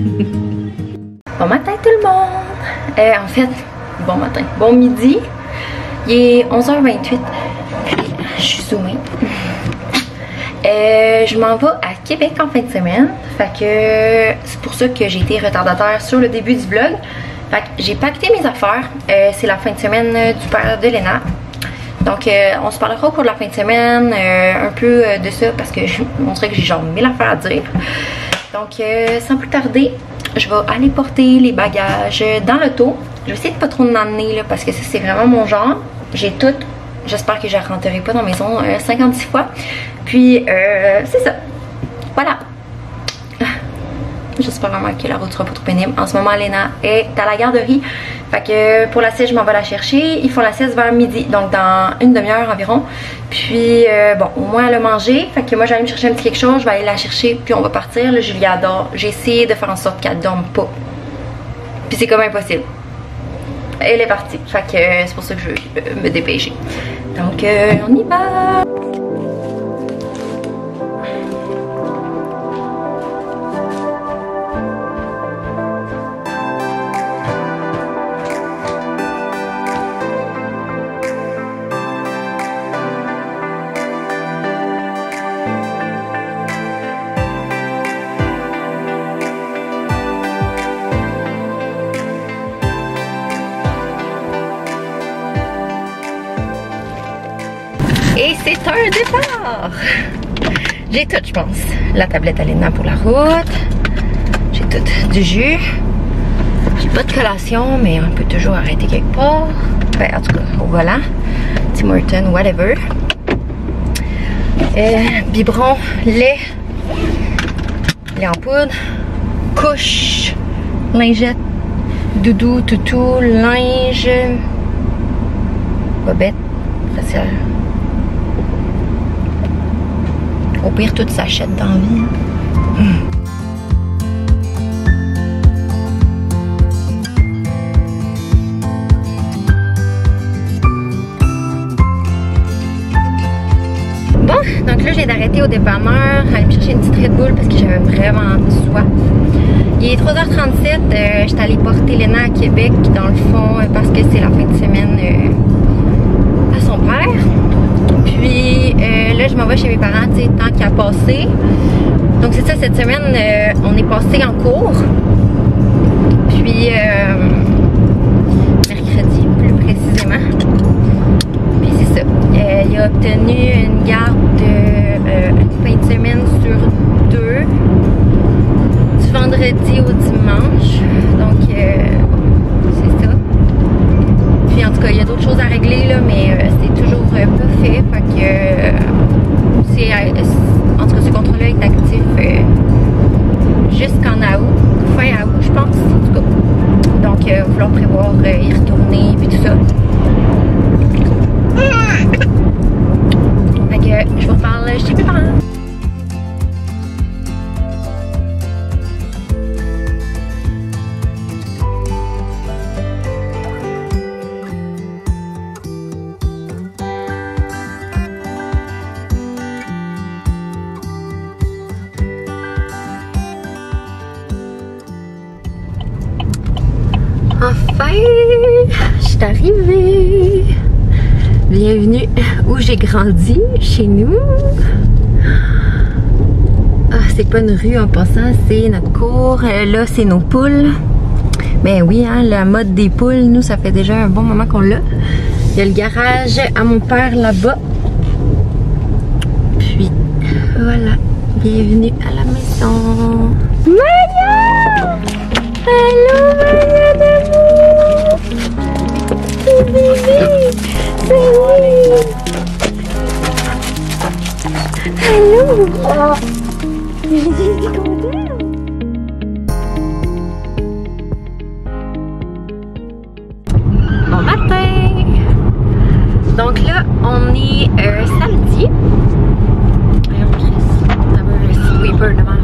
Bon matin tout le monde! En fait, bon matin, bon midi. Il est 11h28. Puis, je suis zoomée. Je m'en vais à Québec en fin de semaine. Fait que c'est pour ça que j'ai été retardataire sur le début du vlog. Fait que j'ai pacté mes affaires. C'est la fin de semaine du père de Léna. Donc on se parlera au cours de la fin de semaine un peu de ça parce que je montrerai que j'ai genre 1000 affaires à dire. Donc sans plus tarder, je vais aller porter les bagages dans l'auto. Je vais essayer de pas trop en emmener là, parce que ça c'est vraiment mon genre. J'ai tout. J'espère que je ne rentrerai pas dans la maison 56 fois. Puis c'est ça. Voilà. J'espère vraiment que la route sera pas trop pénible. En ce moment, Léna est à la garderie. Fait que pour la sieste, je m'en vais la chercher. Ils font la sieste vers midi, donc dans une demi-heure environ. Puis bon, au moins elle a mangé. Fait que moi, j'allais me chercher un petit quelque chose. Je vais aller la chercher, puis on va partir. Là, Julia adore. J'ai essayé de faire en sorte qu'elle dorme pas. Puis c'est comme impossible. Elle est partie. Fait que c'est pour ça que je veux me dépêcher. Donc on y va! Et c'est un départ! J'ai tout, je pense. La tablette à Léna pour la route. J'ai tout. Du jus. J'ai pas de collation, mais on peut toujours arrêter quelque part. Ben, en tout cas, au volant. Tim Hortons, whatever. Biberon, lait. Lait en poudre. Couche. Lingette. Doudou, toutou, linge. Bobette. Facial. Au pire, tout s'achète dans la vie. Bon, donc là, j'ai d'arrêter au dépanneur, aller me chercher une petite Red Bull parce que j'avais vraiment soif. Il est 3h37, j'étais allée porter Léna à Québec, dans le fond, parce que c'est la fin de semaine à son père. Puis là, je m'en vais chez mes parents, tu sais, tant qu'à passer. Donc c'est ça, cette semaine, on est passé en cours. Puis mercredi, plus précisément. Puis c'est ça. Il a obtenu une garde une fin de semaine sur 2. Du vendredi au dimanche. Donc c'est ça. Puis en tout cas, il y a d'autres choses à régler là, mais c'est toujours pas fait. Fait que en tout cas, ce contrôle-là est actif jusqu'en août, fin août, je pense. En tout cas. Donc, il va falloir prévoir y retourner puis tout ça. Fait que je vous reparle chez mes parents. Enfin, je suis arrivée. Bienvenue où j'ai grandi, chez nous. Ah, c'est pas une rue en passant, c'est notre cour. Là, c'est nos poules. Ben oui, hein, la mode des poules, nous, ça fait déjà un bon moment qu'on l'a. Il y a le garage à mon père là-bas. Puis, voilà. Bienvenue à la maison. Maya! Allô, Maya d'amour! C'est bébé! Salut! Allô! Oh! Je suis contente! Bon matin! Donc là, on est samedi. Voyons, Chris. T'as vu le sweeper devant.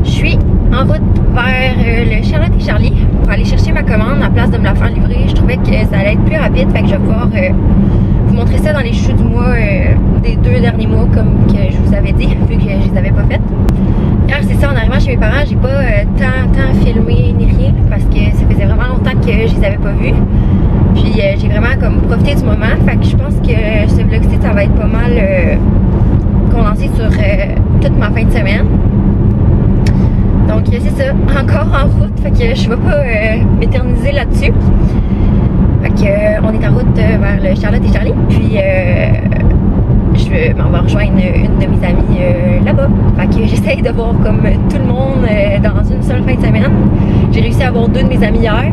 Je suis en route vers le Charlotte et Charlie pour aller chercher ma commande à place de me la faire livrer. Je trouvais que ça allait être plus rapide, fait que je vais pouvoir vous montrer ça dans les chouchous du mois des 2 derniers mois comme que je vous avais dit, vu que je les avais pas faites. Hier chez mes parents, j'ai pas tant filmé ni rien parce que ça faisait vraiment longtemps que je les avais pas vus. Puis j'ai vraiment comme profité du moment. Fait que je pense que ce vlog-ci, ça va être pas mal condensé sur toute ma fin de semaine. Donc c'est ça, encore en route. Fait que je vais pas m'éterniser là-dessus. Fait que on est en route vers le Charlotte et Charlie. Puis je m'en vais rejoindre une de mes amies là-bas. Fait que j'essaye de voir comme tout le monde dans une seule fin de semaine. J'ai réussi à voir 2 de mes amis hier.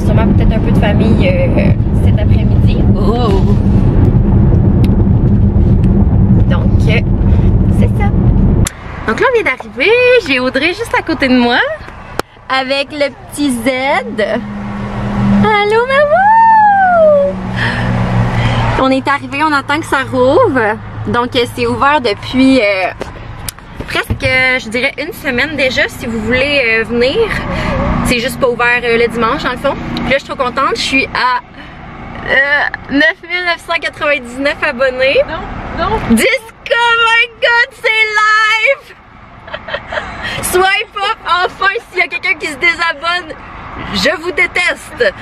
Sûrement peut-être un peu de famille cet après-midi. Oh. Donc c'est ça. Donc là on vient d'arriver. J'ai Audrey juste à côté de moi. Avec le petit Z. Allô maman! On est arrivé, on attend que ça rouvre. Donc c'est ouvert depuis presque, je dirais, une semaine déjà si vous voulez venir. C'est juste pas ouvert le dimanche dans le fond. Puis là je suis trop contente, je suis à 9999 abonnés. Non. Disco, oh my god, c'est live! Swipe up, enfin s'il y a quelqu'un qui se désabonne, je vous déteste.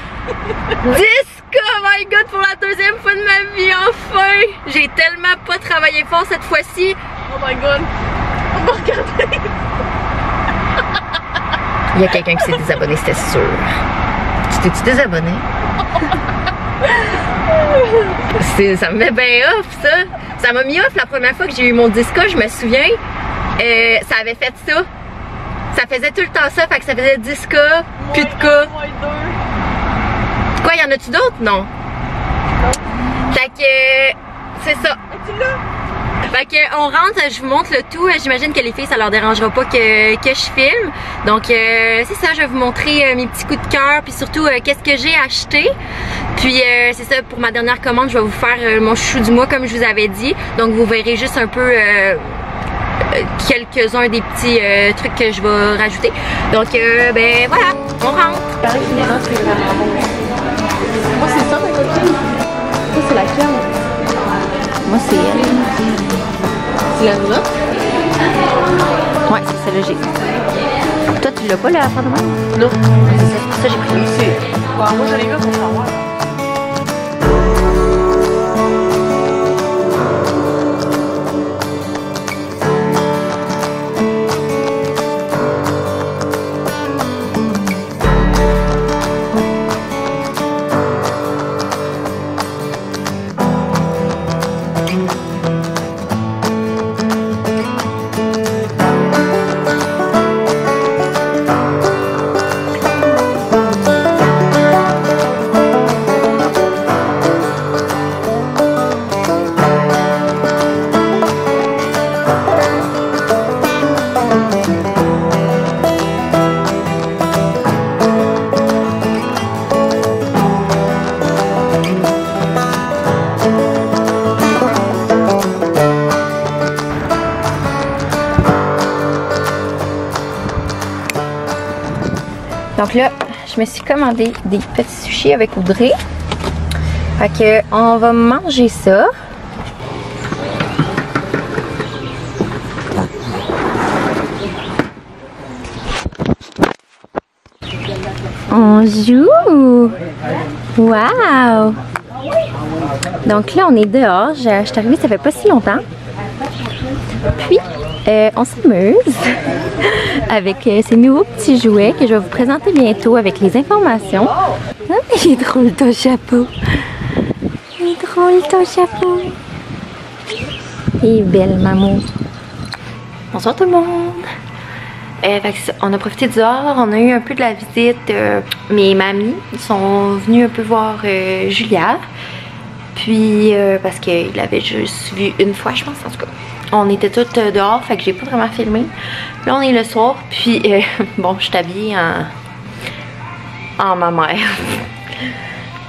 Disco, oh my god, pour la 2e fois de ma vie, enfin! J'ai tellement pas travaillé fort cette fois-ci. Oh my god, on va regarder. Il y a quelqu'un qui s'est désabonné, c'était sûr. Tu t'es-tu désabonné? Ça me met bien off ça. Ça m'a mis off la première fois que j'ai eu mon disco, je me souviens. Ça avait fait ça. Ça faisait tout le temps ça, fait que ça faisait 10K, plus de cas. Quoi, y en a-tu d'autres? Non. Fait que c'est ça. Fait que on rentre, je vous montre le tout. J'imagine que les filles, ça leur dérangera pas que je filme. Donc c'est ça, je vais vous montrer mes petits coups de cœur, puis surtout qu'est-ce que j'ai acheté. Puis c'est ça, pour ma dernière commande, je vais vous faire mon chouchou du mois comme je vous avais dit. Donc vous verrez juste un peu quelques-uns des petits trucs que je vais rajouter. Donc ben voilà, on rentre. Finalement, c'est vraiment bon. Moi c'est ça ma copine. Ça c'est laquelle? Moi c'est elle. C'est la noix? Ouais, c'est celle-là j'ai. Toi tu l'as pas la affaire de même? Non. C'est pour ça que j'ai pris aussi. Moi j'en ai eu un pour savoir. Donc là, je me suis commandé des petits sushis avec Audrey. Fait que on va manger ça. On joue! Wow! Donc là, on est dehors. Je suis arrivée, ça fait pas si longtemps. Puis, on s'amuse avec ces nouveaux petits jouets que je vais vous présenter bientôt avec les informations. Ah, il est drôle ton chapeau. Il est drôle ton chapeau. Et belle maman. Bonsoir tout le monde. On a profité du dehors, on a eu un peu de la visite. Mes mamies sont venues un peu voir Julia. Puis parce qu'ils l'avaient juste vu une fois, je pense, en tout cas. On était toutes dehors, fait que j'ai pas vraiment filmé. Là, on est le soir, puis bon, je suis habillée en ma mère.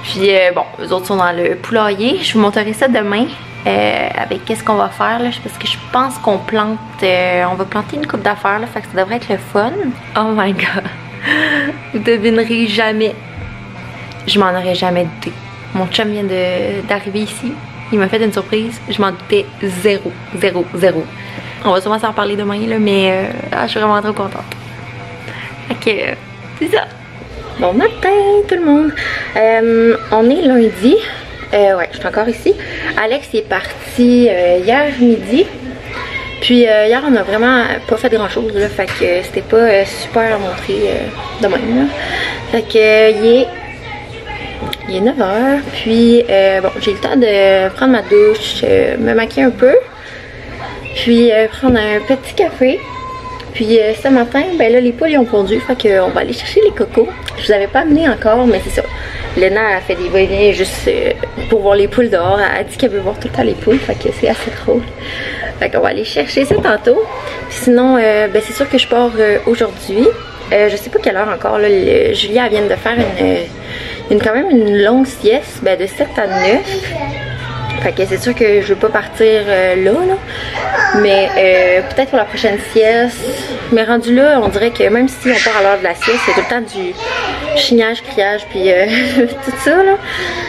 Puis bon, eux autres sont dans le poulailler. Je vous montrerai ça demain avec qu'est-ce qu'on va faire là, parce que je pense qu'on plante, on va planter une coupe d'affaires là, fait que ça devrait être le fun. Oh my god, vous devinerez jamais. Je m'en aurais jamais douté. Mon chum vient d'arriver ici. Il m'a fait une surprise. Je m'en doutais zéro. On va sûrement s'en reparler demain, là, mais je suis vraiment trop contente. Fait que, c'est ça. Bon matin tout le monde. On est lundi. Ouais, je suis encore ici. Alex est parti hier midi. Puis hier on a vraiment pas fait grand chose là. Fait que c'était pas super à montrer de même là. Fait que il est 9h. Puis bon, j'ai le temps de prendre ma douche, me maquiller un peu. Puis prendre un petit café. Puis ce matin, ben là les poules ils ont pondu, fait qu'on va aller chercher les cocos. Je vous avais pas amené encore, mais c'est ça. Léna a fait des va-et-vient juste pour voir les poules dehors. Elle a dit qu'elle veut voir tout le temps les poules, fait que c'est assez drôle. Fait qu'on va aller chercher ça tantôt. Puis sinon, ben c'est sûr que je pars aujourd'hui. Je sais pas quelle heure encore, là. Julia vient de faire quand même une longue sieste, ben de 7 à 9. Fait que c'est sûr que je veux pas partir là. Mais peut-être pour la prochaine sieste. Mais rendu là, on dirait que même si on part à l'heure de la sieste, c'est tout le temps du chignage, criage, puis tout ça là.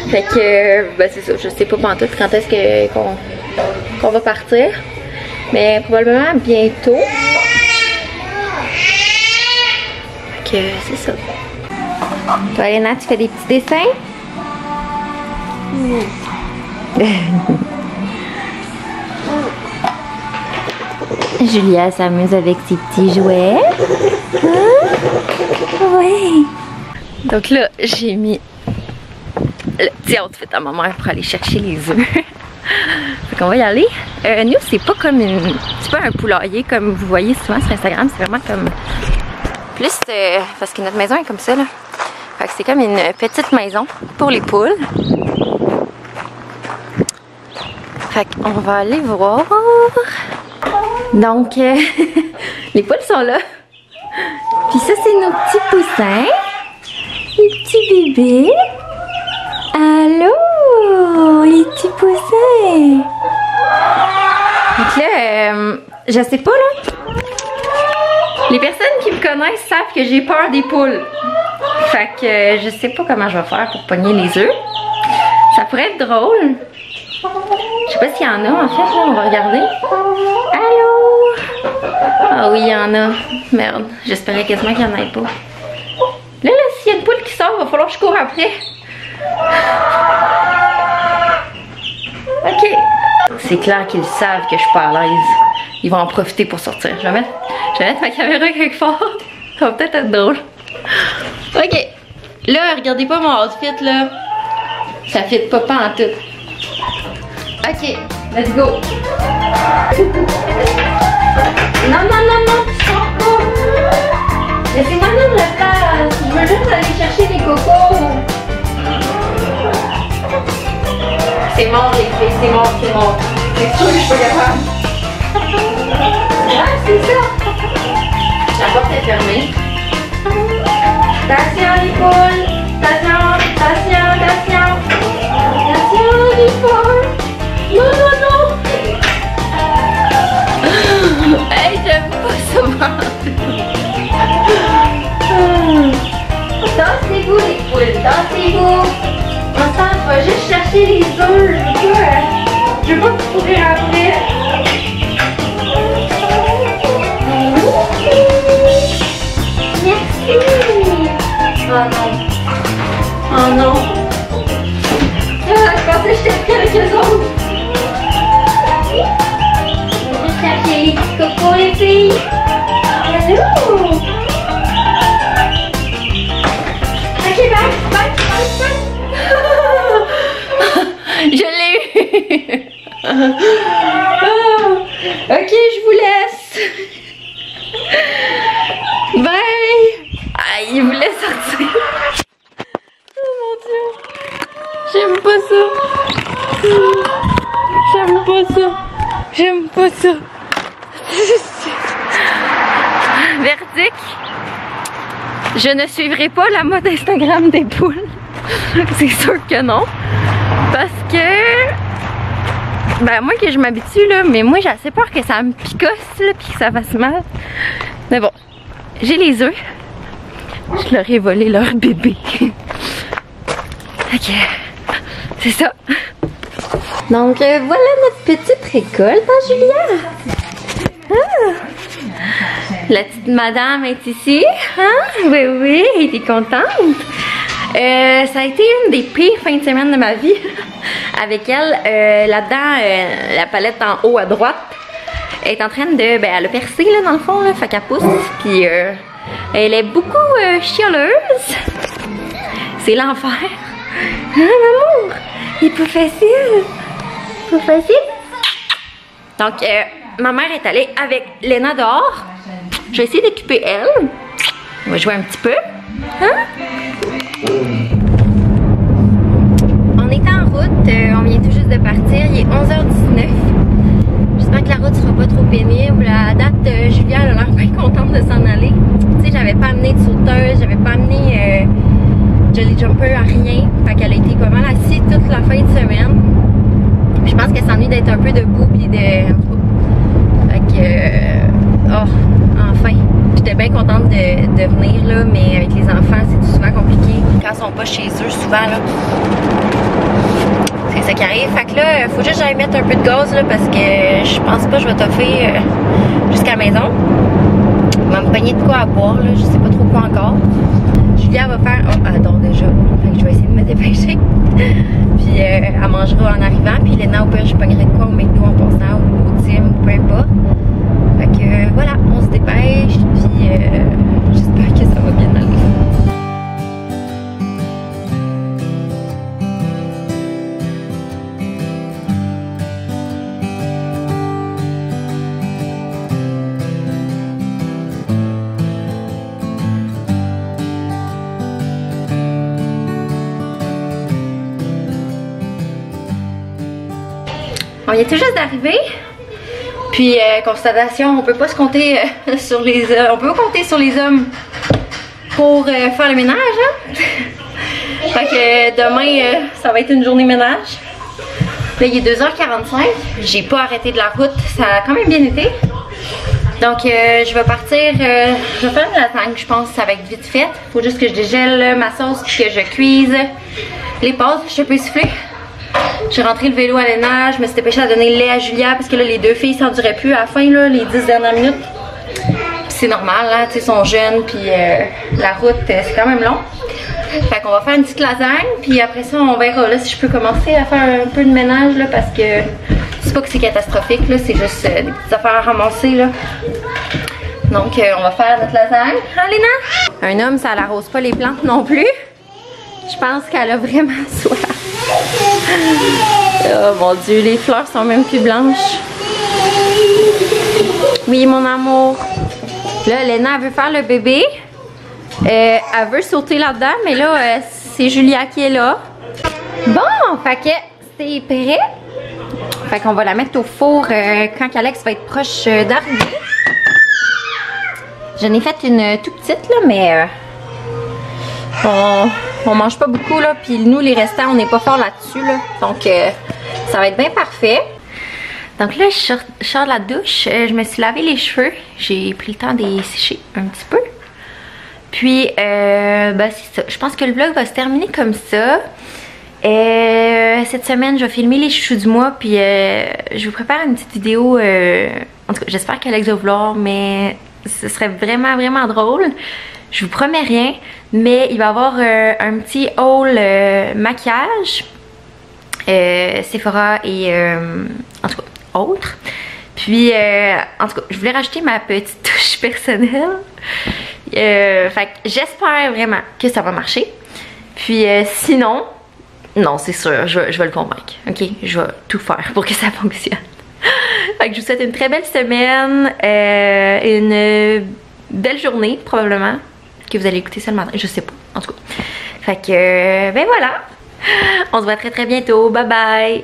Fait que ben c'est ça, je sais pas pantoute quand est-ce qu'on va partir. Mais probablement bientôt. Fait que c'est ça. Toi Léna, tu fais des petits dessins? Julia s'amuse avec ses petits jouets. Hein? Ouais. Donc là, j'ai mis le petit outfit à ma mère pour aller chercher les œufs. Fait qu'on va y aller. Nous, c'est pas comme c'est pas un poulailler comme vous voyez souvent sur Instagram. C'est vraiment comme plus parce que notre maison est comme ça là. Fait que c'est comme une petite maison pour les poules. Fait qu'on va aller voir. Donc, les poules sont là. Puis ça, c'est nos petits poussins. Les petits bébés. Allô, les petits poussins. Donc là, je sais pas là. Les personnes qui me connaissent savent que j'ai peur des poules. Fait que je sais pas comment je vais faire pour pogner les œufs. Ça pourrait être drôle. Je sais pas s'il y en a en fait, là, on va regarder. Allô? Ah oui, il y en a. Merde, j'espérais quasiment qu'il y en ait pas. Là, s'il y a une poule qui sort, il va falloir que je cours après. Ok. C'est clair qu'ils savent que je suis pas à l'aise. Ils vont en profiter pour sortir. Je vais mettre ma caméra quelque part. Ça va peut-être être drôle. Ok. Là, regardez pas mon outfit là. Ça fit pas en tout. Ok, let's go. Non, tu sors pas. Laissez-moi nous le faire. Je veux juste aller chercher les cocos. C'est mort les filles, c'est mort. C'est sûr que je suis pas capable. Ah, c'est ça. La porte est fermée. Attention les poules. Attention les poules. Non. Hey, j'aime pas ça. Dansez-vous les poules, dansez-vous. Ensemble, je vais juste chercher les œufs. Je veux pas courir après. Merci. Oh non. Je pensais que j'étais quelques autres. Je vais chercher les petits cocos les filles. Allô. Ok, bye. Je l'ai eu. Ok, je vous laisse. Bye. Ah, il voulait sortir. Oh mon Dieu. J'aime pas ça. Verdict. Je ne suivrai pas la mode Instagram des poules. C'est sûr que non. Parce que ben moi que je m'habitue là, mais moi j'ai assez peur que ça me picosse là, puis que ça fasse mal. Mais bon, j'ai les œufs. Je leur ai volé leur bébé. Ok, c'est ça. Donc voilà notre petite récolte, hein, Julia? La petite madame est ici. Hein? Oui, oui, elle était contente. Ça a été une des pires fins de semaine de ma vie. Avec elle, là-dedans, la palette en haut à droite, elle est en train de... Ben, elle a percé, là, dans le fond, là, fait qu'elle pousse. Puis, elle est beaucoup chialeuse. C'est l'enfer. Hein, maman? Il est pas facile. Pas facile? Donc, ma mère est allée avec Léna dehors. Je vais essayer d'occuper elle. On va jouer un petit peu. Hein? On est en route. On vient tout juste de partir. Il est 11h19. J'espère que la route sera pas trop pénible. À date, Julia elle a l'air bien contente de s'en aller. Tu sais, j'avais pas amené de sauteuse. J'avais pas amené Jolly Jumper à rien. Fait qu'elle a été pas mal assise toute la fin de semaine. Je pense qu'elle s'ennuie d'être un peu debout puis de... Fait que... oh, enfin. J'étais bien contente de venir là, mais avec les enfants, c'est souvent compliqué. Quand ils sont pas chez eux, souvent là. C'est ça qui arrive. Fait que là, faut juste que j'aille mettre un peu de gaz là, parce que je pense pas que je vais toffer jusqu'à la maison. On va me pogner de quoi à boire là, je sais pas trop quoi encore. Julia va faire... oh, elle dort déjà. Fait que je vais essayer de me dépêcher. Puis elle mangera en arrivant. Puis Léna, au pire, je pognerai de quoi au McDo en passant ou au Tim ou peu importe. Fait que voilà, on se dépêche. Puis j'espère que ça va bien aller. On vient tout juste d'arriver. Puis constatation, on peut pas se compter sur les hommes. On peut compter sur les hommes pour faire le ménage. Hein? Fait que demain, ça va être une journée ménage. Là, il est 2h45. J'ai pas arrêté de la route. Ça a quand même bien été. Donc je vais partir. Je vais faire une lasagne, je pense, ça va être vite fait. Faut juste que je dégèle ma sauce puis que je cuise les pâtes. Je peux souffler. J'ai rentré le vélo à Léna, je me suis dépêchée à donner le lait à Julia parce que là les deux filles s'enduraient plus à la fin là, les 10 dernières minutes. C'est normal là, tu sais, sont jeunes puis la route c'est quand même long. Fait qu'on va faire une petite lasagne puis après ça on verra là si je peux commencer à faire un peu de ménage là parce que c'est pas que c'est catastrophique là, c'est juste des petites affaires à ramasser là. Donc on va faire notre lasagne. Hein Léna? Un homme ça l'arrose pas les plantes non plus. Je pense qu'elle a vraiment soif. Oh mon Dieu, les fleurs sont même plus blanches. Oui, mon amour. Là, Léna veut faire le bébé. Elle veut sauter là-dedans, mais là, c'est Julia qui est là. Bon, fait que c'est prêt. Fait qu'on va la mettre au four quand Alex va être proche d'arriver. J'en ai fait une toute petite, là, mais on mange pas beaucoup là, puis nous les restants on n'est pas fort là-dessus là, donc ça va être bien parfait. Donc là je sors de la douche, je me suis lavé les cheveux, j'ai pris le temps de les sécher un petit peu. Puis ben c'est ça, je pense que le vlog va se terminer comme ça. Cette semaine je vais filmer les chouchous du mois, puis je vous prépare une petite vidéo, en tout cas j'espère qu'Alex va vouloir, mais ce serait vraiment vraiment drôle. Je vous promets rien, mais il va y avoir un petit haul maquillage, Sephora et en tout cas autre. Puis en tout cas, je voulais rajouter ma petite touche personnelle. Fait que j'espère vraiment que ça va marcher. Puis sinon, non c'est sûr, je vais le convaincre. Ok, je vais tout faire pour que ça fonctionne. Fait que je vous souhaite une très belle semaine, une belle journée probablement. Que vous allez écouter ça le matin, je sais pas, en tout cas. Fait que, ben voilà. On se voit très très bientôt. Bye bye.